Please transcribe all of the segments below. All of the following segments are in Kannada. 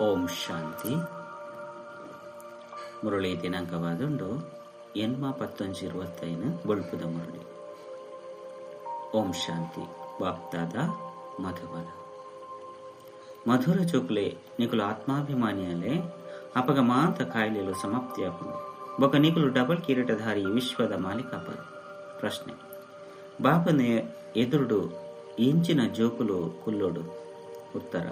ಓಂ ಶಾಂತಿ. ಮುರಳಿ ದಿನಾಂಕವಾದುಂಡು 1925 ಬೊಳ್ಪುದ ಮುರಳಿ. ಓಂ ಶಾಂತಿ. ಬಾಪ್ತಾದ ಮಧುಬನ ಮಧುರ ಚೋಕ್ಲೆ ನಿಕುಲು ಆತ್ಮಾಭಿಮಾನಿಯಲೆ ಅಪಗ ಮಾತ ಕಾಯಿಲೆಲು ಸಮಾಪ್ತಿಯಾಪುಂಡು ಬೊಕ ನಿಕುಲು ಡಬಲ್ ಕಿರೀಟಧಾರಿ ವಿಶ್ವದ ಮಾಲೀಕಾಪರು. ಪ್ರಶ್ನೆ: ಬಾಬನ ಎದುರುಡು ಇಂಚಿನ ಜೋಕುಲು ಕುಲ್ಲೋಡು. ಉತ್ತರ: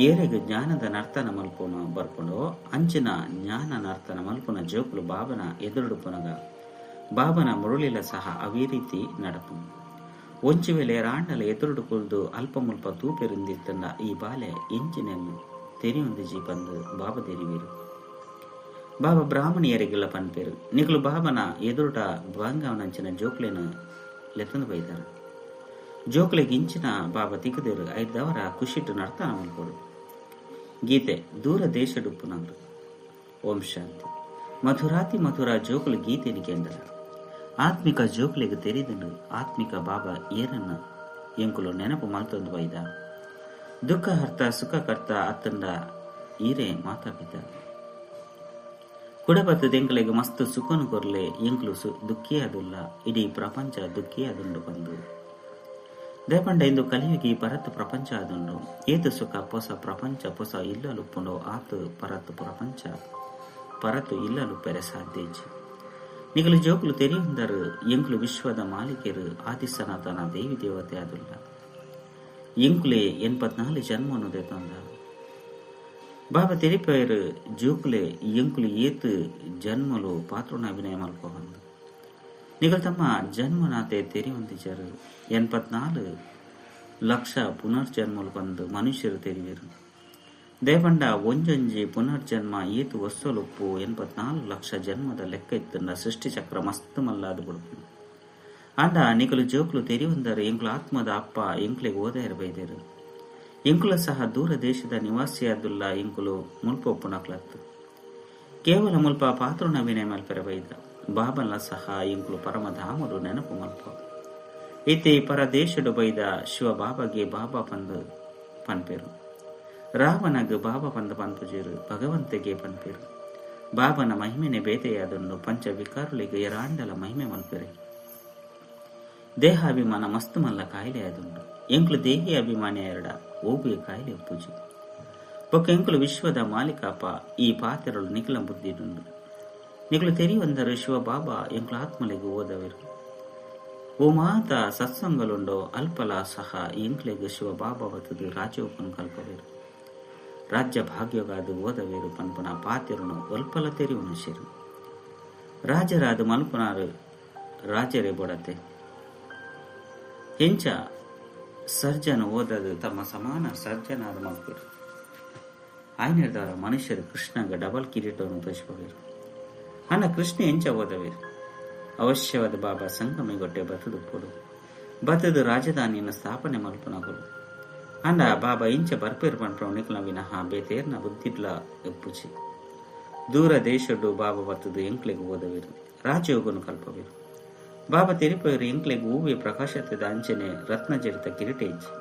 ಏರೆಗೆ ಜ್ಞಾನದ ನರ್ತನ ಮಲ್ಪುನ ಬರ್ಪುಂಡು ಅಂಚಿನ ಜ್ಞಾನ ನರ್ತನ ಮಲ್ಪುನ ಜೋಕುಲು ಬಾಬನ ಎದುರುಡು ಪುನಗ ಬಾಬನ ಮುರುಳಿಲ ಸಹ ಅವೇ ರೀತಿ ನಡಪುಂಡು. ಒಂಚಿ ವೇಳೆ ರಾಂಡಲ ಎದುರುಡು ಕುಲ್ದು ಅಲ್ಪ ಮುಲ್ಪ ತೂಪೆರಿಂದಿತ್ತಂಡ ಈ ಬಾಲೆ ಇಂಚಿನೆನ್ನು ತೆರಿಯೊಂದಿಜಿ ಬಂದು ಬಾಬ ತೆರಿವಿರು. ಬಾಬಾ ಬ್ರಾಹ್ಮಣಿಯರಿಗೆಲ್ಲ ಪನ್ಪೇರು ನಿಕುಲು ಬಾಬನ ಎದುರುಟ ಭಂಗವನಂಚಿನ ಜೋಕ್ಲೆನು ಲೆತ್ತಂದು ಬೈದಾರ. ಜೋಕ್ಲೆಗೆ ಇಂಚಿನ ಬಾಬಾ ತಿಕ್ಕದೇರು ಐದವರ ಖುಷಿಟ್ಟು ನರ್ತನ ಮಲ್ಪೋಡು. ಗೀತೆ ದೂರ ದೇಶಡುಪ್ಪುನವರು. ಓಂ ಶಾಂತಿ. ಮಧುರಾತಿ ಮಧುರ ಜೋಕುಲು ಗೀತೆನಿಗೆ ಎಂದರ ಆತ್ಮಿಕ ಜೋಕ್ಲೆಗೆ ತೆರಿದನು ಆತ್ಮಿಕ ಬಾಬಾ ಏರನ್ನ ಎಂಕುಲು ನೆನಪು ಮಲ್ತೊಂದು ಬೈದ. ದುಃಖ ಹರ್ತ ಸುಖ ಕರ್ತ ಅತ್ತಂಡ ಈರೇ ಮಾತಾಪಿತ ಕುಡಬತ್ತು ದೆಂಕಲೆಗೆ ಮಸ್ತು ಸುಖನು ಕೊರ್ಲೆ ಎಂಕುಲು ದುಃಖೇ ಅದುಲ್ಲ ಇಡೀ ಪ್ರಪಂಚ ದುಃಖೇ ಅದುಂಡು ಬಂದು ದೇಪಂಡ ಇಂದು ಕಲಿಯುಗಿ ಪರತ್ತು ಪ್ರಪಂಚ ಆದುಂಡು ಏತು ಸುಖ ಪೊಸ ಪ್ರಪಂಚ ಪೊಸ ಇಲ್ಲಲುಪ್ಪುಂಡು ಆತು ಪರತ್ತು ಪ್ರಪಂಚ ಪರತ್ತು ಇಲ್ಲಲುಪ್ಪೆರೆ ಸಾಧ್ಯೇಜಿ ನಿಗಲು ಜೋಕುಲು ತೆರಿಯುಂದರು ಎಂಕುಲು ವಿಶ್ವದ ಮಾಲಿಕೆರು ಆದಿಸನಾತನ ದೇವಿ ದೇವತೆ ಆದುಲ್ಲ ಎಂಕುಲೆ 84 ಜನ್ಮನು ದೇತಂದ ಬಾಬಾ ತೆರಿಪೇರು ಜೋಕುಲೆ ಎಂಕುಲು ಏತು ಜನ್ಮಲು ಪಾತ್ರೋಣ ಅಭಿನಯ ಮಲ್ಪೊಂದು ನಿಗಲ್ ತಮ್ಮ ಜನ್ಮನಾತೆ ತೆರಿಯೊಂದಿಜರು 84 ಲಕ್ಷ ಪುನರ್ಜನ್ಮಲು ಬಂದು ಮನುಷ್ಯರು ತೆರಿವಿರು ದೇವಂಡ ಒಂಜೊಂಜಿ ಪುನರ್ಜನ್ಮ ಏತು ವಸ್ತುಲುಪ್ಪು 84 ಲಕ್ಷ ಜನ್ಮದ ಲೆಕ್ಕ ಇತ್ತಂಡ ಸೃಷ್ಟಿ ಚಕ್ರ ಮಸ್ತ್ ಮಲ್ಲಾದು ಬಿಡುಪು ಅಂಡ ನಿಕಲು ಜೋಕುಲು ತೆರಿಯೊಂದರು ಎಂಕುಲು ಆತ್ಮದ ಅಪ್ಪ ಎಂಕ್ಲೆಗೆ ಓದಾಯರು ಬೈದೇರು ಎಂಕುಲ ಸಹ ದೂರ ದೇಶದ ನಿವಾಸಿಯಾದುಲ್ಲ ಎಂಕುಲು ಮುಲ್ಪೊಪ್ಪುನಕ್ಲತ್ತು ಕೇವಲ ಮುಲ್ಪ ಪಾತ್ರೋಣ ಅಭಿನಯ ಮಲ್ಪೆರ ಬೈದ ಬಾಬಲ್ಲ ಸಹ ಎಂಕುಲು ಪರಮಧಾಮರು ನೆನಪು ಮಲ್ಪ ಇತಿ ಪರ ದೇಶಡು ಬೈದ ಶಿವ ಬಾಬಾಗೆ ಬಾಬಾ ಪಂದು ಪನ್ಪೇರು ರಾವಣಗ ಬಾಬಾ ಪಂದ ಪನ್ಪುಜೇರು ಭಗವಂತೆಗೆ ಪನ್ಪೇರು ಬಾಬನ ಮಹಿಮೆನೆ ಬೇತೆಯಾದನ್ನು ಪಂಚ ವಿಕಾರುಲಿಗೆ ಎರಾಂಡಲ ಮಹಿಮೆ ಮಲ್ಪೆರೆ ದೇಹಾಭಿಮಾನ ಮಸ್ತು ಮಲ್ಲ ಕಾಯಿಲೆ ಆದುಂಡು ಎಂಕುಲು ದೇಹಿ ಅಭಿಮಾನಿ ಎರಡ ಓಬುಯ ಕಾಯಿಲೆ ಪೂಜೆ ಬೊಕ್ಕ ಎಂಕುಲು ವಿಶ್ವದ ಮಾಲೀಕಾಪ ಈ ಪಾತೆರಳು ನಿಖಿಲ ಬುದ್ಧಿಡುಂಡು ನಿಕಲು ತೆರಿಯೊಂದರು ಶಿವ ಬಾಬಾ ಎಂಕುಲು ಆತ್ಮಲೆಗೆ ಓದವಿರು ಓ ಮಾತ ಸತ್ಸಂಗಲುಂಡೋ ಅಲ್ಪಲ ಸಹ ಎಂಕ್ಲೆಗೆ ಶಿವ ಬಾಬಾ ಬತ್ತದು ರಾಜ್ಯೋಪನ್ ಕಲ್ಪವೇರು ರಾಜ್ಯ ಭಾಗ್ಯಗಾದು ಓದವೇರು ಪನ್ಪುನ ಪಾತಿರುನು ಒಲ್ಪಲ ತೆರಿಯುನು ಶಿರು ರಾಜರಾದ ಮಲ್ಪುನಾರು ರಾಜರೇ ಬೊಡತೆ ಹೆಂಚ ಸರ್ಜನ ಓದದು ತಮ್ಮ ಸಮಾನ ಸರ್ಜನಾದ ಮಲ್ಪರು ಆಯ್ನೆದವರ ಮನುಷ್ಯರು ಕೃಷ್ಣಗ ಡಬಲ್ ಕಿರೀಟವನ್ನು ತೋರಿಸಬೇರು ಅನ್ನ ಕೃಷ್ಣ ಎಂಚ ಓದವೇರು ಅವಶ್ಯವಾದ ಬಾಬಾ ಸಂಗಮಿಗೊಟ್ಟೆ ಬತದು ಪೊಡು ಬತದು ರಾಜಧಾನಿಯನ್ನು ಸ್ಥಾಪನೆ ಮಲ್ಪನಗಳು ಅಂಡ ಬಾಬಾ ಇಂಚ ಬರ್ಪೇರು ಪಂಪ್ರ ನಿಕ್ಲ ವಿನಃ ಬೇತೇರ್ನ ಬುದ್ಧಿಡ್ಲ ಎಪ್ಪುಚಿ ದೂರ ದೇಶಡು ಬಾಬಾ ಬತ್ತದು ಎಂಕ್ಲೆಗೆ ಓದವೇರು ರಾಜಯೋಗನು ಕಲ್ಪವೇರು ಬಾಬಾ ತೆರಿಪೇರು ಎಂಕ್ಲೆಗೆ ಹೂವೆ ಪ್ರಕಾಶತದ ಅಂಚನೆ ರತ್ನ ಜಡಿತ ಕಿರೀಟೇಜಿ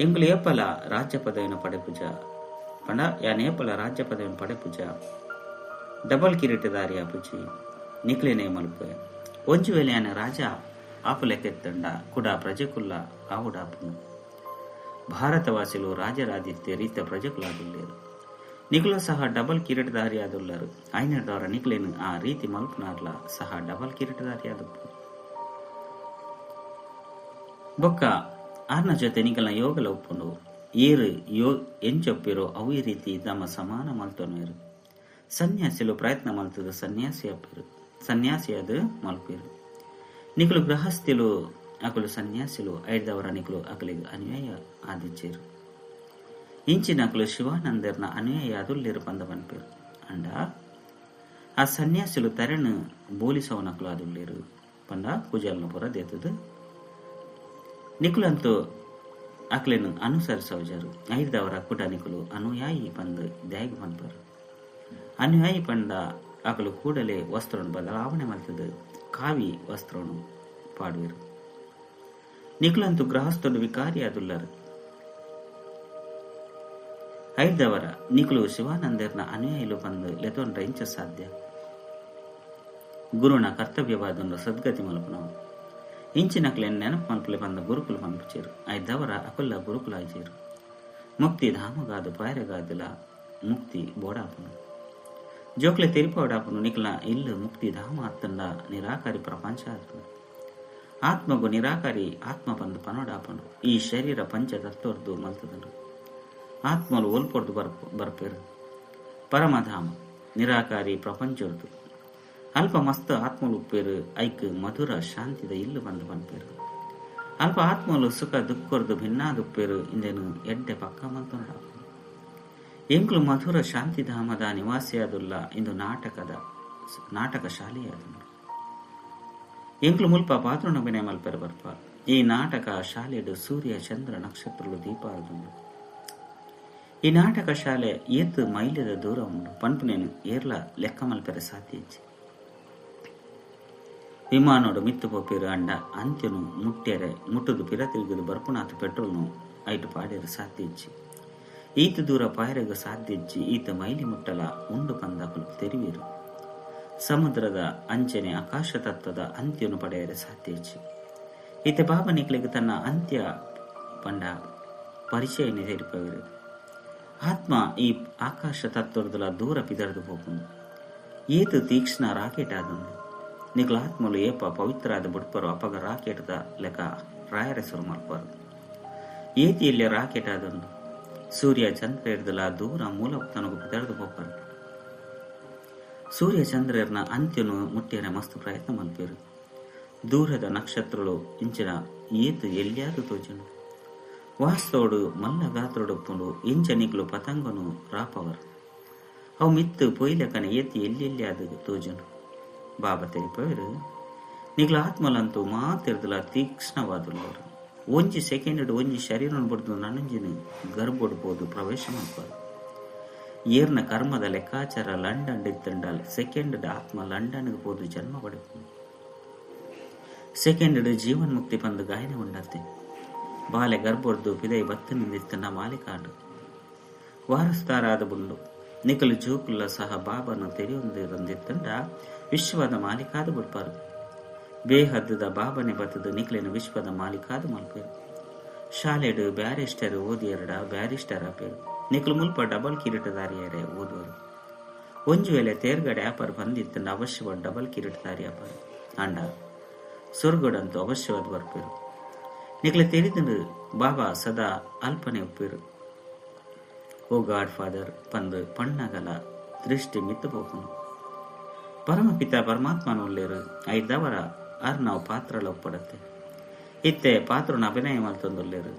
ಎಂಕ್ಲು ಏಪಲ ರಾಜ್ಯ ಪದವಿನ ಪಡೆಪುಜ ಪಂಡ ಯಾನ್ ಏಪಲ ರಾಜ್ಯ ಪದವಿನ ಪಡೆಪುಜ ಡಬಲ್ ಕಿರೀಟದಾರಿ ಆಪುಜಿ ನಿಕ್ಲೇನೆ ಮಲ್ಪೆ ಒಂಜು ವೇಳೆ ಆನ ರಾಜ ಆಪು ಲೆಕ್ಕೆತ್ತಂಡ ಕುಡ ಪ್ರಜೆಕುಲ್ಲ ಆವುಡಾಪುನು ಭಾರತವಾಸಿಲು ರಾಜರಾದಿತ್ಯ ರೀತಿಯ ಪ್ರಜೆಕುಲಾದುಲ್ಲೇರು ನಿಖಲು ಸಹ ಡಬಲ್ ಕಿರೀಟದಾರಿ ಆದುಲ್ಲರು ಆಯ್ನದವರ ನಿಕ್ಲೇನು ಆ ರೀತಿ ಮಲ್ಪನಾರ್ಲ ಸಹ ಡಬಲ್ ಕಿರೀಟದಾರಿ ಆದಪ್ಪು ಬೊಕ್ಕ ಆರ್ನ ಜೊತೆ ನಿಖಲ್ನ ಯೋಗಲ ಒಪ್ಪುಂಡು ಏರು ಎಂಚೊಪ್ಪಿರೋ ಅವು ಈ ರೀತಿ ತಮ್ಮ ಸಮಾನ ಮಲ್ತೊನೇರು ಸನ್ಯಾಸಿಲು ಪ್ರಯತ್ನ ಮಲ್ತದ ಸನ್ಯಾಸಿಯಾದ ಮಲ್ಪೇರು ನಿಕಲು ಗೃಹಸ್ಥಿಲು ಅಕಲು ಸನ್ಯಾಸಿಲು ಐದವರ ನಿಕಲು ಅಕಲಿಗೆ ಅನ್ಯಾಯ ಆದಿಚ್ಚೇರು ಇಂಚಿನ ಅಕಲು ಶಿವಾನಂದರ್ನ ಅನ್ಯಾಯ ಅದುಲ್ಲೇರು ಪಂದ ಪನ್ಪೇರು ಅಂಡ ಆ ಸನ್ಯಾಸಿಲು ತರೆನು ಬೋಲಿಸವನಕಲು ಅದುಲ್ಲೇರು ಪಂಡ ಕುಜಲ್ನ ಪುರ ದೇತದು ನಿಕುಲಂತೂ ಅಕಲೇನು ಅನುಸರಿಸವಜರು ಐದವರ ಕುಟ ನಿಕಲು ಅನುಯಾಯಿ ಪಂದು ದ್ಯಾಗ್ ಪನ್ಪರು ಅನುಯಾಯಿ ಪಂಡ ಅಕಲು ಕೂಡಲೇ ವಸ್ತ್ರವನ್ನು ಬದಲಾವಣೆ ಮಾಡ್ತದೆ ಕಾವಿ ವಸ್ತ್ರವನ್ನು ಪಾಡುವರು ನಿಖಲಂತೂ ಗೃಹಸ್ಥರು ವಿಕಾರಿಯಾದುಲ್ಲರು ಐದವರ ನಿಖಲು ಶಿವಾನಂದರ್ನ ಅನುಯಾಯಿಲು ಬಂದು ಲೆತೊಂಡ್ರೆ ಇಂಚ ಸಾಧ್ಯ. ಗುರುನ ಕರ್ತವ್ಯವಾದೊಂದು ಸದ್ಗತಿ ಮಲ್ಪನವು ಇಂಚಿನಕ್ಲೆ ನೆನಪು ಮಲ್ಪಲೆ ಬಂದ ಗುರುಕುಲು ಮಲ್ಪಚೇರು. ಐದವರ ಅಕುಲ್ಲ ಗುರುಕುಲಾಯ್ಚೇರು. ಮುಕ್ತಿ ಧಾಮಗಾದು ಪಾಯರಗಾದುಲ ಮುಕ್ತಿ ಬೋಡಾಪನು ಜೋಕ್ಲೆ ತೆರಿಪೋಡಾಪನು ನಿಖಲ ಇಲ್ಲು ಮುಕ್ತಿ ಧಾಮ ಅತ್ತಂಡ ನಿರಾಕಾರಿ ಪ್ರಪಂಚ ಆತ್ಮ ಆತ್ಮಗು ನಿರಾಕಾರಿ ಆತ್ಮ ಬಂದು ಪನೋಡಾಪನು. ಈ ಶರೀರ ಪಂಚ ತತ್ವರ್ದು ಮಲ್ತದನು. ಆತ್ಮಲು ಓಲ್ಪೊರ್ದು ಬರ್ಪೇರು. ಪರಮಧಾಮ ನಿರಾಕಾರಿ ಪ್ರಪಂಚರ್ದು ಅಲ್ಪ ಮಸ್ತ್ ಆತ್ಮಲು ಉಪ್ಪೇರು. ಐಕ್ ಮಧುರ ಶಾಂತಿದ ಇಲ್ಲು ಬಂದು ಪನ್ಪೇರು. ಅಲ್ಪ ಆತ್ಮಲು ಸುಖ ದುಃಖರ್ದು ಭಿನ್ನಾದುಪ್ಪೇರು. ಇಂದೇನು ಎಡ್ಡೆ ಪಕ್ಕ ಮಂತೊಂಡಾಪನು. ಎಂಕ್ಲು ಮಧುರ ಶಾಂತಿಧಾಮದ ನಿವಾಸಿಯಾದುಲ್ಲ. ಇಂದು ನಾಟಕ ಶಾಲೆಯಾದನು. ಎಂಕ್ಲು ಮುಲ್ಪ ಪಾತ್ರೋಣಭಿನಯ ಮಲ್ಪೆರ ಬರ್ಪ. ಈ ನಾಟಕ ಶಾಲೆಡು ಸೂರ್ಯ ಚಂದ್ರ ನಕ್ಷತ್ರಗಳು ದೀಪ ಆದುಂಡು. ಈ ನಾಟಕ ಶಾಲೆ ಏತು ಮೈಲಿದ ದೂರ ಉಂಡು. ಪನ್ಪುನೇನು ಏರ್ಲ ಲೆಕ್ಕ ಮಲ್ಪೆರ ಸಾಧ್ಯ ಇಚ್ಚಿ. ವಿಮಾನೋಡು ಮಿತ್ತು ಪೋಪೇರು ಅಂಡ ಅಂತ್ಯನು ಮುಟ್ಟ್ಯಾರೆ ಮುಟ್ಟುದು ಪಿರ ತಿರುಗುದು ಬರ್ಪುನಾಥ ಪೆಟ್ರೋಲ್ನು ಐಟು ಪಾಡ್ಯರ ಸಾಧ್ಯ ಇಚ್ಚಿ. ಈತ ದೂರ ಪಾಯರೆಗ ಸಾಧ್ಯ ಇಚ್ಚಿ. ಈತ ಮೈಲಿ ಮುಟ್ಟಲ ಉಂಡು ಪಂದಕಲು ತೆರಿವೀರು. ಸಮುದ್ರದ ಅಂಚನೆ ಆಕಾಶ ತತ್ವದ ಅಂತ್ಯನು ಪಡೆಯರೆ ಸಾಧ್ಯ ಇಚ್ಚಿ. ಈತ ಬಾಬನಿಕ್ಲಿಗೆ ತನ್ನ ಅಂತ್ಯ ಪಂಡ ಪರಿಚಯನೆ ತೆರಿಪವಿರು. ಆತ್ಮ ಈ ಆಕಾಶ ತತ್ವದ ದೂರ ಪಿದರ್ದು ಹೋಗುನು. ಈತ ತೀಕ್ಷ್ಣ ರಾಕೆಟ್ ಆದನು. ನಿಕ್ಲ ಆತ್ಮಲು ಏಪ ಪವಿತ್ರ ಆದ ಬಿಡ್ಪರು ಅಪಗ ರಾಕೆಟ್ದ ಲೆಕ್ಕ ರಾಯರೆಸರು ಮಲ್ಪರು. ಏತಿಯಲ್ಲಿ ರಾಕೆಟ್ ಆದನು. ಸೂರ್ಯ ಚಂದ್ರ ಇರ್ದಲ ದೂರ ಮೂಲ ತನಗೂ ಪಿದರ್ದು ಹೋಗ್ಬಾರ್ದು. ಸೂರ್ಯ ಚಂದ್ರರ್ನ ಅಂತ್ಯನು ಮುಟ್ಟಿಯರೆ ಮಸ್ತ್ ಪ್ರಯತ್ನ ಮಲ್ಪೇರು. ದೂರದ ನಕ್ಷತ್ರಗಳು ಇಂಚಿನ ಏತು ಎಲ್ಲಿಯಾದು ತೋಜನು. ವಾಸ್ತೋಡು ಮಲ್ಲ ಗಾತ್ರೊಡುಪ್ಪುಂಡು ಇಂಚನಿಗ್ಲು ಪತಂಗನು ರಾಪವರು. ಅವು ಮಿತ್ತು ಪೊಯ್ಲಕನ ಏತಿ ಎಲ್ಲೆಲ್ಲಿಯಾದು ತೋಜನು. ಬಾಬಾ ತೆರಿಪವರು ನಿಗ್ಲ ಆತ್ಮಲಂತೂ ಮಾತಿರ್ದಲ ತೀಕ್ಷ್ಣವಾದುಳ್ಳವರು. ಒಂಜಿ ಸೆಕೆಂಡ್ ಒಂಜಿ ಶರೀರನ ಬಡ್ದು ನನಂಜಿನ ಗರ್ಭೊಡ್ಬೋದು ಪ್ರವೇಶ ಮಾಡ್ಬಾರ್ದು. ಏರ್ನ ಕರ್ಮದ ಲೆಕ್ಕಾಚಾರ ಲಂಡನ್ ಇತ್ತಂಡಲ್ ಸೆಕೆಂಡ್ ಆತ್ಮ ಲಂಡನ್ಗೆ ಹೋದು ಜನ್ಮ ಪಡೆದು ಸೆಕೆಂಡ್ ಜೀವನ್ ಮುಕ್ತಿ ಬಂದು ಗಾಯನ ಉಂಡತ್ತೆ. ಬಾಲೆ ಗರ್ಭೊಡ್ದು ಪಿದೈ ಬತ್ತನಿಂದಿತ್ತನ್ನ ಮಾಲಿಕಾಡು ವಾರಸ್ತಾರಾದ ಬುಂಡು ನಿಕಲು ಜೂಕುಲ್ಲ ಸಹ ಬಾಬನ ತೆರೆಯೊಂದಿತ್ತಂಡ ವಿಶ್ವದ ಮಾಲಿಕಾದು ಬಿಡ್ಪಾರು. ಬೇಹದ್ದದ ಬಾಬನೆ ಬತ್ತದು ನಿಕ್ಲಿನ ವಿಶ್ವದ ಮಾಲಿಕಾದು ಮಲ್ಪೇರು. ಶಾಲೆಡು ಬ್ಯಾರಿಸ್ಟರ್ ಓದಿಯರಡ ಬ್ಯಾರಿಸ್ಟರ್ ಆಪೇರು. ನಿಕ್ಲು ಮುಲ್ಪ ಡಬಲ್ ಕಿರೀಟದಾರಿಯರೇ ಓದುವರು. ಒಂಜು ವೇಳೆ ತೇರ್ಗಡೆ ಆಪರ್ ಬಂದಿತ್ತಂಡ ಅವಶ್ಯವಾದ ಡಬಲ್ ಕಿರೀಟದಾರಿ ಆಪರು ಅಂಡ ಸ್ವರ್ಗಡಂತೂ ಅವಶ್ಯವಾದ ಬರ್ಪೇರು. ನಿಕ್ಲೆ ತೆರಿದು ಬಾಬಾ ಸದಾ ಅಲ್ಪನೆ ಒಪ್ಪೇರು. ಓ ಗಾಡ್ ಫಾದರ್ ಪಂದು ಪಣ್ಣಗಲ ದೃಷ್ಟಿ ಮಿತ್ತು ಹೋಗುನು. ಪರಮಪಿತ ಪರಮಾತ್ಮನುಲ್ಲೇರು. ಐದವರ ನಾವು ಪಾತ್ರಲ ಒಪ್ಪಡತ್ತೆ. ಇತ್ತೆ ಪಾತ್ರನ ಅಭಿನಯ ಮಲ್ತೊಂದುಲ್ಲೇರು.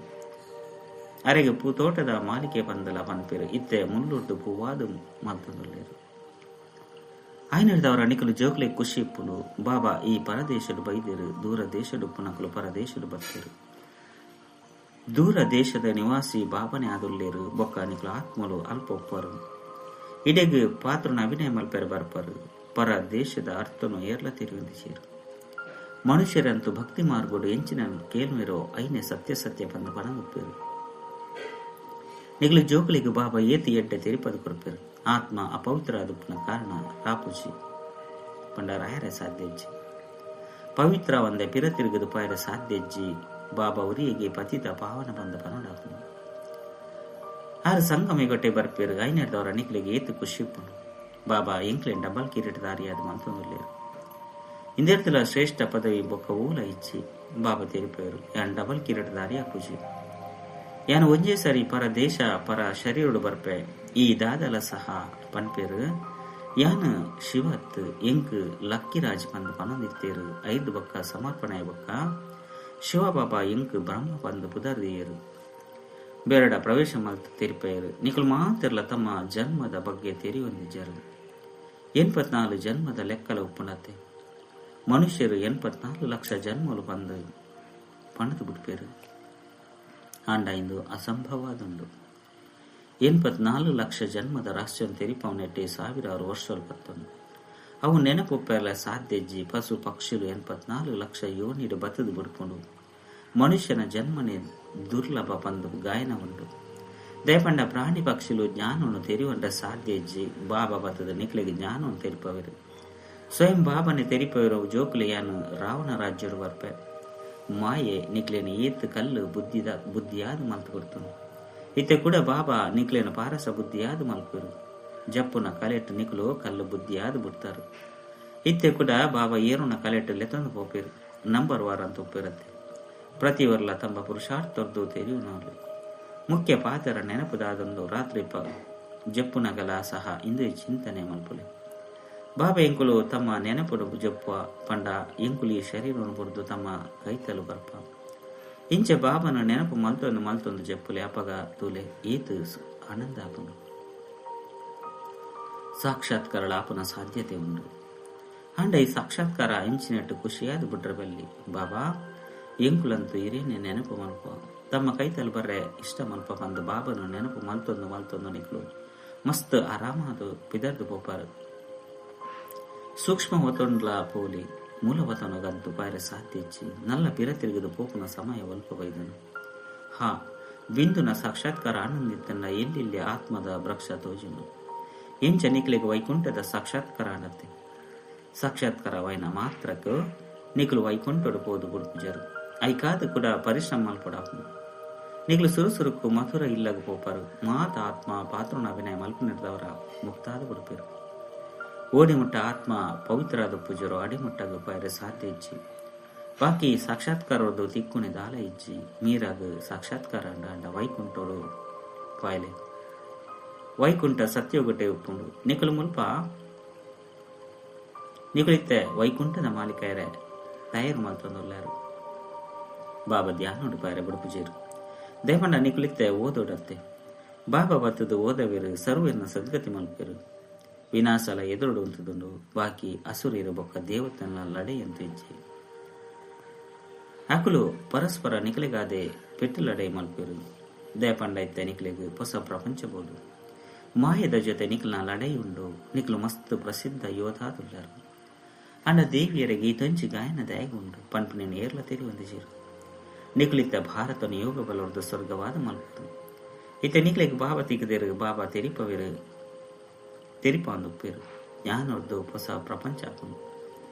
ಅರೆಗೆ ತೋಟದ ಮಾಲಿಕೆ ಬಂದಲ ಪನ್ಪೇರು. ಇತ್ತೆ ಮುಲ್ಲುಡ್ಡು ಪೂವಾದು ಮಲ್ತೊಂದುಲ್ಲೇರು. ಆಯ್ನದವರ ನಿಕಲು ಜೋಕ್ಲೆ ಖುಷಿ ಇಪ್ಪುನು. ಬಾಬಾ ಈ ಪರದೇಶಡು ಬೈದೇರು. ದೂರ ದೇಶಡು ಪುನಕಲು ಪರದೇಶಡು ಬರ್ತೇರು. ದೂರ ದೇಶದ ನಿವಾಸಿ ಬಾಬನೆ ಆದುಲ್ಲೇರು. ಬೊಕ್ಕ ನಿಕಲು ಆತ್ಮಲು ಅಲ್ಪ ಒಪ್ಪರು. ಇಡೆಗ್ ಪಾತ್ರನ ಅಭಿನಯ ಮಲ್ಪೆರ ಬರ್ಪರು. ಪರ ದೇಶದ ಅರ್ಥನು ಏರ್ಲ ತಿರುಗಿಸೇರು. ಮನುಷ್ಯರಂತೂ ಭಕ್ತಿ ಮಾರ್ಗೋಡು ಎಂಚಿನ ಕೇಳ್ಮೆರೋ ಐನೆ ಸತ್ಯ ಬಂದ ಪಣ ಮುಪ್ಪೇರು. ನಿಗಲು ಜೋಕಲಿಗೆ ಬಾಬಾ ಏತಿ ಎಡ್ಡೆ ತೆರಿಪದು ಕೊರಪೇರು. ಆತ್ಮ ಅಪವಿತ್ರ ಆದುಪ್ಪನ ಕಾರಣ ರಾಪುಜಿ ಪಂಡ ರಾಯರ ಸಾಧ್ಯಜ್ಜಿ ಪವಿತ್ರ ಒಂದೇ ಪಿರ ತಿರುಗದು ಪಾಯರ ಸಾಧ್ಯಜ್ಜಿ ಬಾಬಾ ಉರಿಗೆ ಪತಿತ ಪಾವನ ಬಂದ ಪನೋಡಾಪನು. ಆರು ಸಂಗಮಿಗೊಟ್ಟೆ ಬರ್ಪೇರು. ಐನರ್ದವರ ನಿಕ್ಲಿಗೆ ಏತು ಖುಷಿಪ್ಪನು. ಬಾಬಾ ಎಂಕ್ಲೆನ್ ಡಬಲ್ ಕಿರೀಟದಾರಿಯಾದ ಮಂತೊಂದುಲ್ಲೇರು. ಇಂದೆರ್ತಲ ಶ್ರೇಷ್ಠ ಪದವಿ ಬೊಕ್ಕ ಊಲ ಇಚ್ಚಿ ಬಾಬಾ ತೆರಿಪೇರು. ಯಾನ್ ಡಬಲ್ ಕಿರೀಟದಾರಿ ಅಪ್ಪುಜಿ ಯಾನು ಒಂಜೇ ಸರಿ ಪರ ದೇಶ ಪರ ಶರೀರಡು ಬರ್ಪೆ. ಈ ದಾದಲ ಸಹ ಪನ್ಪೇರು. ಯಾನ್ ಶಿವತ್ ಎಂಕ್ ಲಕ್ಕಿರಾಜ್ ಬಂದು ಪನೊಂದಿರ್ತೇರು. ಐದು ಬೊಕ್ಕ ಸಮರ್ಪಣೆ ಬೊಕ್ಕ ಶಿವಬಾಬಾ ಎಂಕ್ ಬ್ರಹ್ಮ ಬಂದು ಪುದರ್ದಿಯರು. ಬೇರಡ ಪ್ರವೇಶ ಮಲ್ತು ತೆರಿಪೇರು. ನಿಕಲು ಮಾತಿರ್ಲ ತಮ್ಮ ಜನ್ಮದ ಬಗ್ಗೆ ತೆರಿಯೊಂದಿಜ್ಜರು. 84 ಜನ್ಮದ ಲೆಕ್ಕಲ ಉಪ್ಪುನತ್ತೆ. ಮನುಷ್ಯರು 84 ಲಕ್ಷ ಜನ್ಮಲು ಬಂದು ಪಣದು ಬಿಡ್ಪೇರು. ಆಂಡ ಇಂದು ಅಸಂಭವಾದುಂಡು. 84 ಲಕ್ಷ ಜನ್ಮದ ರಹಸ್ಯವನ್ನು ತೆರಿಪವನೆಟ್ಟೆ 1000 ವರ್ಷಲು ಬರ್ತನು. ಅವು ನೆನಪೊಪ್ಪೆಲ್ಲ ಸಾಧ್ಯಜ್ಜಿ ಪಶು ಪಕ್ಷಿಲು 84 ಲಕ್ಷ ಯೋನಿಡು ಬತ್ತದು ಬಿಡ್ಕೊಂಡು ಮನುಷ್ಯನ ಜನ್ಮನೆ ದುರ್ಲಭ ಬಂದು ಗಾಯನ ಉಂಡು. ದೇಪಂಡ ಪ್ರಾಣಿ ಪಕ್ಷಿಲು ಜ್ಞಾನವನ್ನು ತೆರಿಯುವಂಡ ಸಾಧ್ಯ ಇಜ್ಜಿ ಬಾಬಾ ಬತ್ತದ ನಿಕ್ಲಿಗೆ ಜ್ಞಾನವನ್ನು ತೆರಿಪವಿರು. ಸ್ವಯಂ ಬಾಬನೆ ತೆರಿಪವಿರೋ ಜೋಕುಲೆಯಾನು ರಾವಣ ರಾಜ್ಯರು ಬರ್ಪೆ ಮಾಯೆ ನಿಕ್ಲೇನ ಏತ್ ಕಲ್ಲು ಬುದ್ಧಿಯಾದ ಮಲ್ತು ಕೊಡ್ತು. ಇತ್ತೆ ಕೂಡ ಬಾಬಾ ನಿಕ್ಲೇನ ಪಾರಸ ಬುದ್ಧಿಯಾದ ಮಲ್ಪರು. ಜಪ್ಪುನ ಕಲೆಟ್ ನಿಕ್ಲು ಕಲ್ಲು ಬುದ್ಧಿಯಾದ ಬಿಡ್ತಾರು. ಇತ್ತೆ ಕೂಡ ಬಾಬಾ ಏರುನ ಕಲೆಟ್ ಲೆತಂದು ಪೋಪಿರು ನಂಬರ್ ವಾರ ಅಂತ ಒಪ್ಪಿರತ್ತೆ. ಪ್ರತಿ ವರ್ಲ ತಮ್ಮ ಪುರುಷಾರ್ಥದ್ದು ತೆರಿವು ನೋಡ್ಲಿ ಮುಖ್ಯ ಪಾತ್ರ ನೆನಪುದಾದೊಂದು ರಾತ್ರಿ ಜಪ್ಪುನಗಲ ಸಹ ಇಂದು ಚಿಂತನೆ ಮಲ್ಪುಲೆ. ಬಾಬಾ ಎಂಕುಲು ತಮ್ಮ ನೆನಪುಡು ಜಪ್ಪ ಪಂಡ ಎಂಕುಲಿ ಶರೀರವನ್ನು ಬುಡ್ದು ತಮ್ಮ ಕೈತಲು ಬರ್ಪ ಇಂಚೆ ಬಾಬನ ನೆನಪು ಮಲ್ತೊಂದು ಜಪ್ಪುಲೆ ಅಪಗ ತೂಲೆ ಈತು ಆನಂದ ಆಪನು ಸಾಕ್ಷಾತ್ಕಾರ ಆಪನ ಸಾಧ್ಯತೆ ಉಂಡು. ಅಂಡ ಈ ಸಾಕ್ಷಾತ್ಕಾರ ಇಂಚಿನಟ್ಟು ಖುಷಿಯಾದ ಬಿಡ್ರ ಬಲ್ಲಿ ಬಾಬಾ ಎಂಕುಲಂತೂ ಹಿರಿಯನ್ನೇ ನೆನಪು ಮಲ್ಪ ತಮ್ಮ ಕೈತಲು ಬರ್ರೆ ಇಷ್ಟ ಮಲ್ಪ ಬಂದು ಬಾಬನು ನೆನಪು ಮಲ್ತೊಂದು ನಿಕ್ಲು ಮಸ್ತ್ ಆರಾಮಾದು ಪಿದರ್ದು ಪೋಪಾರು ಸೂಕ್ಷ್ಮ ಹೊತ್ತೊಂಡ್ಲ ಪೋಲಿ ಮೂಲ ಹೊತ್ತನಗಂತೂ ಪಾಯರ ಸಾಧ್ಯ ಇಚ್ಚಿ ನಲ್ಲ ಪಿರ ತಿರುಗಿದು ಪೋಪುನ ಸಮಯ ಒಲ್ಪ ಬೈದನು. ಹಾ ಬಿಂದುನ ಸಾಕ್ಷಾತ್ಕಾರ ಆನಂದಿತ್ತನ್ನ ಎಲ್ಲಿಲ್ಲಿ ಆತ್ಮದ ವೃಕ್ಷ ತೋಜುನು ಎಂಚ ನಿಕ್ಲಿಗೆ ವೈಕುಂಠದ ಸಾಕ್ಷಾತ್ಕಾರ ಆನತ್ತೆ. ಸಾಕ್ಷಾತ್ಕಾರವೈನ ಮಾತ್ರಕ್ಕೆ ನಿಕ್ಲು ವೈಕುಂಠಡು ಪೋದು ಬುಡ್ಪುಜರು ಐಕಾದ ಕೂಡ ಪರಿಶ್ರಮ ಮಲ್ಪಡಾಪು ನಿಕ್ಲು ಸುರುಸುರುಕು ಮಧುರ ಇಲ್ಲಗ ಪೋಪರು ಮಾತ ಆತ್ಮ ಪಾತ್ರನ ಅಭಿನಯ ಮಲ್ಪ ನಡೆದವರ ಮುಕ್ತಾದ ಬುಡ್ಪಿರು. ಓಡಿಮುಟ್ಟ ಆತ್ಮ ಪವಿತ್ರಾದ ಪೂಜರು ಅಡಿಮುಟ್ಟಾಗ ಪಾಯರೆ ಸಾಧ್ಯ ಇಜ್ಜಿ ಬಾಕಿ ಸಾಕ್ಷಾತ್ಕಾರದ್ದು ತಿಕ್ಕುನೆ ದಾಲ ಇಜ್ಜಿ ಮೀರಾಗ ಸಾಕ್ಷಾತ್ಕಾರ ಅಂಡ ವೈಕುಂಠರು ಪಾಯಲೆ ವೈಕುಂಠ ಸತ್ಯೋಗಟೆ ಉಪ್ಪುಂಡು ನಿಕಲು ಮುಲ್ಪ ನಿಕಲಿತ್ತೆ ವೈಕುಂಠದ ಮಾಲಿಕಾಯರೆ ತಯಾರು ಮಲ್ತೊಂದುಲ್ಲಾರು ಬಾಬಾ ಧ್ಯಾನೋಡು ಪಾಯರೆ ಬುಡುಪುಜೇರು ದೇವಣ್ಣ ನಿಕಲಿತ್ತೆ ಓದೋಡತ್ತೆ ಬಾಬಾ ಬತ್ತದು ಓದವಿರು ಸರ್ವೆನ್ನ ಸದ್ಗತಿ ಮಲ್ಪೇರು ವಿನಾಶಲ ಎದುರುಡು ಅಂತದುಂಡು ಬಾಕಿ ಅಸುರಿರು ಬೊಕ್ಕ ದೇವತನ ಲಡೆಯಂತ ಇಜ್ಜಿ ಅಕುಲು ಪರಸ್ಪರ ನಿಕಲಿಗಾದೆ ಪೆಟ್ಟುಲಡೆ ಮಲ್ಪೇರು ದೇಪಂಡ ಇತ್ತೆ ನಿಕಲಿಗೆ ಹೊಸ ಪ್ರಪಂಚ ಬೋದು ಮಾಯದ ಜೊತೆ ನಿಕ್ಲನ ಲಡೆಯುಂಡು ನಿಕ್ಲು ಮಸ್ತ್ ಪ್ರಸಿದ್ಧ ಯೋಧಾದುಲ್ಲಾರು ಅಂಡ ದೇವಿಯರ ಗೀತಂಚಿ ಗಾಯನದ ಉಂಡು ಪಂಪನಿನ ಏರ್ಲ ತೆರಿವಂದಿಜೀರು ನಿಕ್ಲಿತ್ತ ಭಾರತನ ಯೋಗ ಬಲೊರ್ದು ಸ್ವರ್ಗವಾದ ಮಲ್ಪದು ಇತ್ತೆ ನಿಕ್ಲಿಗೆ ಬಾಬಾ ತಿಕ್ಕದೇರು ಬಾಬಾ ತೆರಿಪವಿರು ತೆರಿಪಾಂದುಪ್ಪೇರು ಜ್ಞಾನೊರ್ದು ಹೊಸ ಪ್ರಪಂಚ ಹಾಕೊಂಡು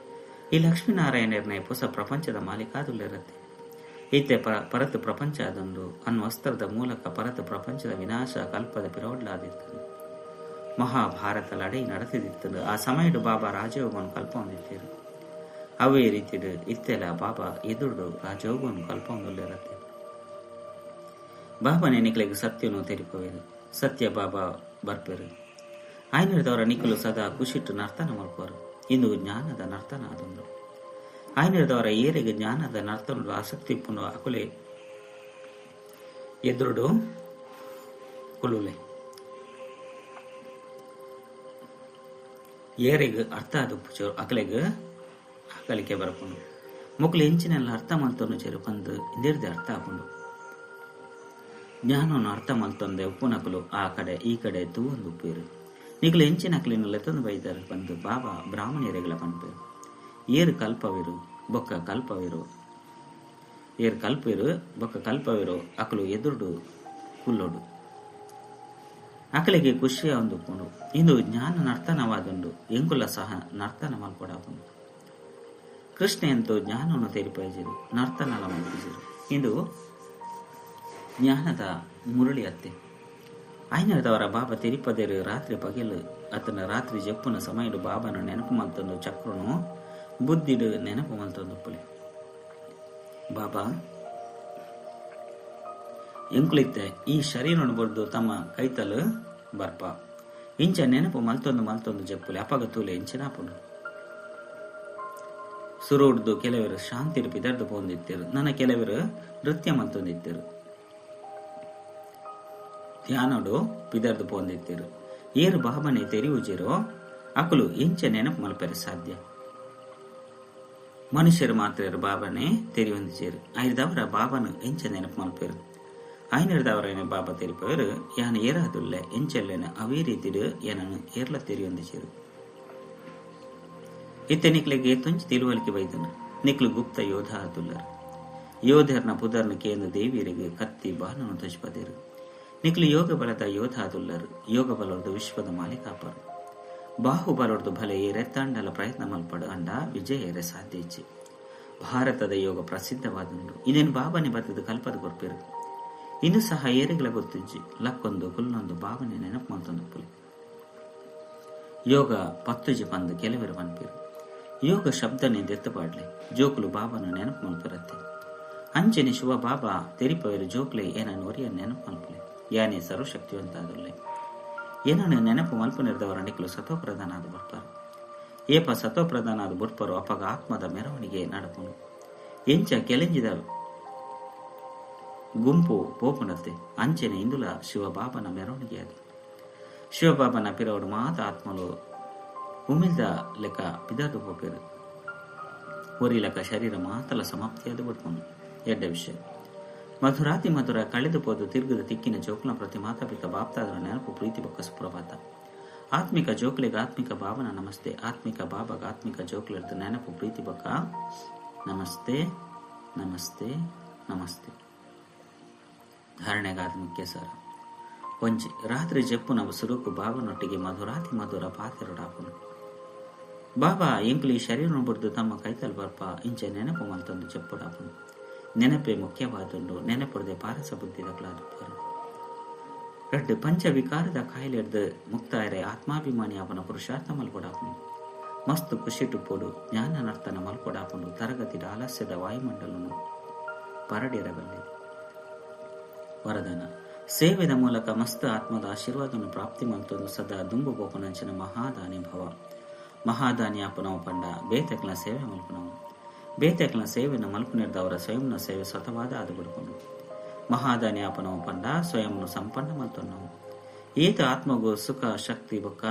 ಈ ಲಕ್ಷ್ಮೀನಾರಾಯಣರನ್ನೇ ಹೊಸ ಪ್ರಪಂಚದ ಮಾಲೀಕಾದುಲ್ಲಿರತ್ತೆ ಇತ್ತೆ ಪರತು ಪ್ರಪಂಚ ಅದೊಂದು ಅನ್ವಸ್ತ್ರದ ಮೂಲಕ ಪರತು ಪ್ರಪಂಚದ ವಿನಾಶ ಕಲ್ಪದ ಪಿರೋಡ್ಲಾದಿತ್ತು ಮಹಾಭಾರತ ಲಡೈ ನಡೆದಿತ್ತು ಆ ಸಮಯಡು ಬಾಬಾ ರಾಜಯೋಗವನ್ನು ಕಲ್ಪ ಹೊಂದಿದ್ದೀರು ಅವೇ ರೀತಿಡು ಇತ್ತೆಲ್ಲ ಬಾಬಾ ಎದುರು ರಾಜಯೋಗವನ್ನು ಕಲ್ಪ ಹೊಂದಲಿರತ್ತೆ ಬಾಬಾ ನೆನಿಕ್ಲಿಗೆ ಸತ್ಯನು ತೆರಿಪುವೆರು ಸತ್ಯ ಬಾಬಾ ಬರ್ಪೇರು ಆಯ್ನದವರ ನಿಖಲು ಸದಾ ಖುಷಿಟ್ಟು ನರ್ತನ ಮಲ್ಪರು ಇಂದು ಜ್ಞಾನದ ನರ್ತನ ಅದೊಂದು ಆಯ್ನದವರ ಏರಿಗೆ ಜ್ಞಾನದ ನರ್ತನದ ಆಸಕ್ತಿ ಪುನಃ ಅಕುಲೆ ಎದುರುಡು ಕುಲುಲೆ ಏರಿಗೆ ಅರ್ಥ ಅದು ಅಕಲೆಗೆ ಅಕಲಿಕೆ ಬರಪುಂಡು ಮುಕ್ಲು ಹೆಂಚಿನೆಲ್ಲ ಅರ್ಥ ಮಲ್ತೊಂದು ಚೆರು ಬಂದು ಇಂದಿರ್ದೆ ಅರ್ಥ ಹಾಕೊಂಡು ಜ್ಞಾನವನ್ನು ಅರ್ಥ ಮಲ್ತೊಂದೆ ಉಪ್ಪುನಕಲು ಆ ಕಡೆ ಈ ಕಡೆ ತೂವೊಂದು ಉಪ್ಪೇರು ನಿಕ್ಲು ಹೆಂಚಿನ ಅಕ್ಲಿನ ಲೆತೊಂದು ಬೈದರು ಬಂದು ಬಾಬಾ ಬ್ರಾಹ್ಮಣಿಯರಿಗಳ ಪಂಪೇರು ಏರು ಕಲ್ಪವಿರು ಬೊಕ್ಕ ಕಲ್ಪವಿರು ಏರು ಕಲ್ಪಿರು ಬೊಕ್ಕ ಕಲ್ಪವಿರು ಅಕಲು ಎದುರುಡು ಕುಲ್ಲೋಡು ಅಕಲಿಗೆ ಖುಷಿಯ ಒಂದು ಉಪ್ಪುಂಡು ಇಂದು ಜ್ಞಾನ ನರ್ತನವಾದುಂಡು ಎಂಕುಲ ಸಹ ನರ್ತನ ಮಲ್ಪಡಾಪುಂಡು ಕೃಷ್ಣ ಎಂತೂ ಜ್ಞಾನವನ್ನು ತೆರಿಪೈಜಿರು ನರ್ತನಲ ಮಲ್ಪಿಸಿರು ಇಂದು ಜ್ಞಾನದ ಮುರುಳಿ ಅತ್ತೆ ಆಯ್ನದವರ ಬಾಬಾ ತೆರಿಪದೇರು ರಾತ್ರಿ ಪಗೆಲು ಅತನ ರಾತ್ರಿ ಜಪ್ಪುನ ಸಮಯಡು ಬಾಬನ ನೆನಪು ಮಲ್ತೊಂದು ಚಕ್ರನು ಬುದ್ಧಿಡು ನೆನಪು ಮಲ್ತೊಂದು ಪುಲೆ ಬಾಬಾ ಎಂಕುಲಿತ್ತೆ ಈ ಶರೀರನು ಬಡ್ದು ತಮ್ಮ ಕೈತಲು ಬರ್ಪ ಇಂಚ ನೆನಪು ಮಲ್ತೊಂದು ಜಪ್ಪುಲೆ ಅಪಗ ತೂಲೆ ಇಂಚಿನಾಪುಡು ಸುರುಡ್ದು ಕೆಲವರು ಶಾಂತಿರು ಪಿದರ್ದು ಪೋಂದಿತ್ತೇರು ನನ್ನ ಕೆಲವರು ನೃತ್ಯ ಮಲ್ತೊಂದಿತ್ತೇರು ಧ್ಯಾನಡು ಪಿದರ್ದು ಪೋಂದಿತ್ತೇರು ಏರು ಬಾಬನೆ ತೆರಿವುಜಿರೋ ಅಕುಲು ಇಂಚ ನೆನಪು ಮಲ್ಪರೆ ಸಾಧ್ಯ ಮನುಷ್ಯರು ಮಾತ್ರ ಬಾಬನೆ ತೆರಿವಂದಿಚೇರು ಐದವರ ಬಾಬನು ಎಂಚ ನೆನಪು ಮಲ್ಪೇರು ಐನರದವರೇನೆ ಬಾಬಾ ತೆರಿಪವರು ಯಾನ ಏರಾದುಲ್ಲ ಎಂಚೆಲ್ಲೆನ ಅವೇ ರೀತಿಡು ಏನನ್ನು ಏರ್ಲ ತೆರಿವಂದಿಚೇರು ಇತ್ತೆ ನಿಕ್ಲಿಗೆ ತುಂಚಿ ತಿಳುವಳಿಕೆ ಬೈದನು ನಿಕ್ಲು ಗುಪ್ತ ಯೋಧ ಆದುಲ್ಲರು ಯೋಧರ್ನ ಪುದರ್ನ ಕೇಂದ್ರ ದೇವಿಯರಿಗೆ ಕತ್ತಿ ಬಾಣವನ್ನು ತಜ್ಪದೇರು ನಿಕ್ಲು ಯೋಗ ಬಲದ ಯೋಧಾದುಲ್ಲರು, ಯೋಗ ಬಲರ್ದು ವಿಶ್ವದ ಮಾಲಿಕಾಪರು. ಬಾಹುಬಲರ್ದು ಭಲೆ ಏರೆತ್ತಾಂಡಲ ಪ್ರಯತ್ನ ಮಲ್ಪಡು ಅಂಡ ವಿಜಯ ಏರೆ ಸಾಧ್ಯ ಇಚ್ಚಿ. ಭಾರತದ ಯೋಗ ಪ್ರಸಿದ್ಧವಾದುಂಡು. ಇದೇನು ಬಾಬನೆ ಬತ್ತದ ಕಲ್ಪದ ಕೊರ್ಪಿರು. ಇನ್ನು ಸಹ ಏರೆಗಳ ಗೊತ್ತಿಜ್ಜಿ ಲಕ್ಕೊಂದು ಕುಲ್ಲೊಂದು ಬಾಬನೆ ನೆನಪು ಮಂತೊಂದು ಪುಲಿ. ಯೋಗ ಪತ್ತುಜಿ ಪಂದು ಕೆಲವರು ಪನ್ಪಿರು. ಯೋಗ ಶಬ್ದನೆ ದೆತ್ತಪಾಡ್ಲೆ ಜೋಕುಲು ಬಾಬನ ನೆನಪು ಮಲ್ಪಿರತ್ತೆ. ಅಂಚೆನೆ ಶಿವ ಬಾಬಾ ತೆರಿಪವರು ಜೋಕ್ಲೆ ಏನನ್ನು ಒರಿಯ ನೆನಪು ಮಲ್ಪಲೆ. ಯಾನೇ ಸರ್ವಶಕ್ತಿವಂತಾದಲ್ಲೇ ಏನನ್ನು ನೆನಪು ಮಲ್ಪು ನಿರ್ದವರಣಿಕಲು ಸತೋಪ್ರಧಾನ ಆದ ಬರ್ಪಾರು. ಏಪ ಸತೋಪ್ರಧಾನ ಆದ ಬುರ್ಪರು ಅಪ್ಪಗ ಆತ್ಮದ ಮೆರವಣಿಗೆ ನಡಪುನು. ಎಂಚ ಕೆಲೆಂಜಿದ ಗುಂಪು ಪೋಪುನತ್ತೆ ಅಂಚೆನೆ ಇಂದುಲ ಶಿವಬಾಬನ ಮೆರವಣಿಗೆ ಅದು. ಶಿವಬಾಬನ ಪಿರವಡು ಮಾತ ಆತ್ಮಲು ಉಮಿಲ್ದ ಲೆಕ್ಕ ಪಿದಾದು ಪೋಪೇರು ಒರಿ ಲೆಕ್ಕ ಶರೀರ ಮಾತಲ ಸಮಾಪ್ತಿಯಾದ ಬಿಡ್ಕೊಂಡು ಎಡ್ಡ ವಿಷಯ. ಮಧುರಾತಿ ಮಧುರ ಕಳೆದು ಪೋದು ತಿರುಗದ ತಿಕ್ಕಿನ ಜೋಕ್ಲ ಪ್ರತಿ ಮಾತಾಪಿತ ಬಾಪ್ತಾದರ ನೆನಪು ಪ್ರೀತಿ ಬೊಕ್ಕ ಸುಪ್ರಭಾತ. ಆತ್ಮಿಕ ಜೋಕ್ಲೆಗೆ ಆತ್ಮಿಕ ಬಾಬನ ನಮಸ್ತೆ. ಆತ್ಮಿಕ ಬಾಬಾಗ ಆತ್ಮಿಕ ಜೋಕ್ಲೆರ್ದು ನೆನಪು ಪ್ರೀತಿ ಬೊಕ್ಕ ನಮಸ್ತೆ ನಮಸ್ತೆ ನಮಸ್ತೆ. ಧಾರಣೆಗಾದ ಮುಖ್ಯ ಸಾರ ಒಂಜಿ ರಾತ್ರಿ ಜಪ್ಪುನ ಸುರುಕು ಬಾಬನೊಟ್ಟಿಗೆ ಮಧುರಾತಿ ಮಧುರ ಪಾತೆರಡಾಪುನು. ಬಾಬಾ ಎಂಕ್ಲಿ ಶರೀರನು ಬುಡ್ದು ತಮ್ಮ ಕೈತಲ್ ಬರ್ಪ ಇಂಚೆ ನೆನಪು ಮಲ್ತೊಂದು ಚೆಪ್ಪುಡಾಪುನು. ನೆನಪೇ ಮುಖ್ಯವಾದುಂಡು. ನೆನಪುರದೆ ಪಾರಸ ಬುದ್ಧಿದಕ್ಲಾದುಪ್ಪರು. ರಡ್ಡು ಪಂಚ ವಿಕಾರದ ಕಾಯಿಲೆಡ್ದು ಮುಕ್ತಾಯರೆ ಆತ್ಮಾಭಿಮಾನಿ ಅವನ ಪುರುಷಾರ್ಥ ಮಲ್ಕೊಡಾಪುನು. ಮಸ್ತು ಖುಷಿಟುಪ್ಪೋಡು ಜ್ಞಾನ ನರ್ತನ ಮಲ್ಕೊಡಾಪುನು. ತರಗತಿದ ಆಲಸ್ಯದ ವಾಯುಮಂಡಲನು ಪರಡಿರಬಲ್ಲೆ. ವರದಾನ ಸೇವೆದ ಮೂಲಕ ಮಸ್ತ ಆತ್ಮದ ಆಶೀರ್ವಾದವನ್ನು ಪ್ರಾಪ್ತಿ ಮಂತೊಂದು ಸದಾ ದುಂಬು ಬೋಪನಂಚಿನ ಮಹಾದಾನಿ ಭವ. ಮಹಾದಾನಿ ಅಪನವ ಪಂಡ ಬೇತೆಕ್ಲ ಸೇವೆ ಮಲ್ಪನವು. ಬೇತೆಕ್ಲ ಸೇವೆನ ಮಲ್ಪನಿರ್ದವರ ಸ್ವಯಂನ ಸೇವೆ ಸ್ವತವಾದ ಅದು ಬಿಡ್ಕೊಂಡು. ಮಹಾದಾನಿ ಅಪನವ ಪಂಡ ಸ್ವಯಂನು ಸಂಪನ್ನ ಮಲ್ತೊನ್ನವು. ಈತ ಆತ್ಮಗೂ ಸುಖ ಶಕ್ತಿ ಬೊಕ್ಕ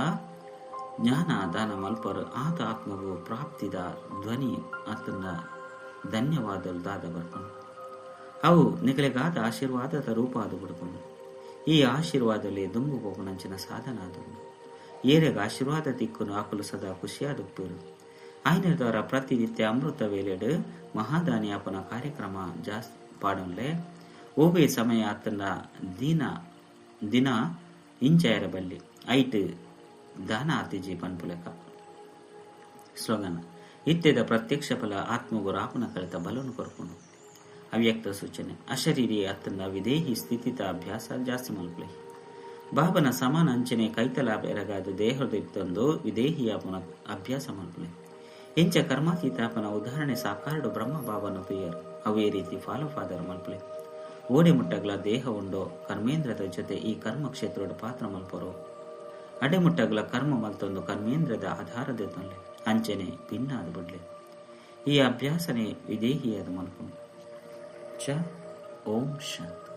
ಜ್ಞಾನ ದಾನ ಮಲ್ಪರು. ಆತ ಆತ್ಮಗೂ ಪ್ರಾಪ್ತಿದ ಧ್ವನಿ ಆತನ ಧನ್ಯವಾದಲು ದಾದ ಬರ್ಕೊಂಡು. ಅವು ನಿಗಲೆಗಾದ ಆಶೀರ್ವಾದದ ರೂಪ ಅದು ಬಿಡ್ಕೊಂಡು. ಈ ಆಶೀರ್ವಾದದಲ್ಲಿ ದುಂಬು ಬೋಪನಂಚಿನ ಸಾಧನ ಆದವು. ಏರೆಗ ಆಶೀರ್ವಾದ ತಿಕ್ಕುನು ಆಕಲು ಸದಾ ಖುಷಿಯಾದುಪ್ಪೇರು. ಆಯ್ನದವರ ಪ್ರತಿನಿತ್ಯ ಅಮೃತ ವೇಳೆಡು ಮಹಾದಾನಿ ಅಪನ ಕಾರ್ಯಕ್ರಮ ಜಾಸ್ತಿ ಪಾಡನ್ಲೆ ಓಬೆ ಸಮಯ ಆತನ ದಿನ ಇಂಚಾಯರಬಲ್ಲಿ ಐಟ್ ದಾನ ಆತಿಜಿ ಪನ್ಪುಲೆಕ. ಸ್ಲೋಗನ್ ಇತ್ಯದ ಪ್ರತ್ಯಕ್ಷ ಫಲ ಆತ್ಮಗು ರಾಪನ ಕಲಿತ ಬಲನು ಕೊರ್ಕೊಂಡು. ಅವ್ಯಕ್ತ ಸೂಚನೆ ಅಶರೀರಿ ಅತ್ತಂದ ವಿದೇಹಿ ಸ್ಥಿತಿತ ಅಭ್ಯಾಸ ಜಾಸ್ತಿ ಮಲ್ಪಲೆ. ಬಾಬನ ಸಮಾನ ಅಂಚನೆ ಕೈತಲ ಬೆರಗಾದು ದೇಹದೊಂದು ವಿದೇಹಿಯ ಅಭ್ಯಾಸ ಮಲ್ಪಲೆ. ಎಂಚ ಕರ್ಮಾತೀತಾಪನ ಉದಾಹರಣೆ ಸಾಕಾರಡು ಬ್ರಹ್ಮ ಬಾಬನ ಪ್ರಿಯರು. ಅವೇ ರೀತಿ ಫಾಲೋ ಫಾದರ್ ಮಲ್ಪಲೆ. ಓಡೆ ಮುಟ್ಟಗ್ಲ ದೇಹ ಉಂಡೋ ಕರ್ಮೇಂದ್ರದ ಜೊತೆ ಈ ಕರ್ಮ ಕ್ಷೇತ್ರದ ಪಾತ್ರ ಮಲ್ಪರೋ. ಅಡೆಮುಟ್ಟಗ್ಲ ಕರ್ಮ ಮಲ್ತೊಂದು ಕರ್ಮೇಂದ್ರದ ಆಧಾರದ ತೊಂದ್ರೆ ಅಂಚನೆ ಭಿನ್ನ ಅದು ಬಿಡ್ಲೆ. ಈ ಅಭ್ಯಾಸನೆ ವಿದೇಹಿಯಾದ ಮಲ್ಪನು. ಓಂ ಶಾಂತಿ.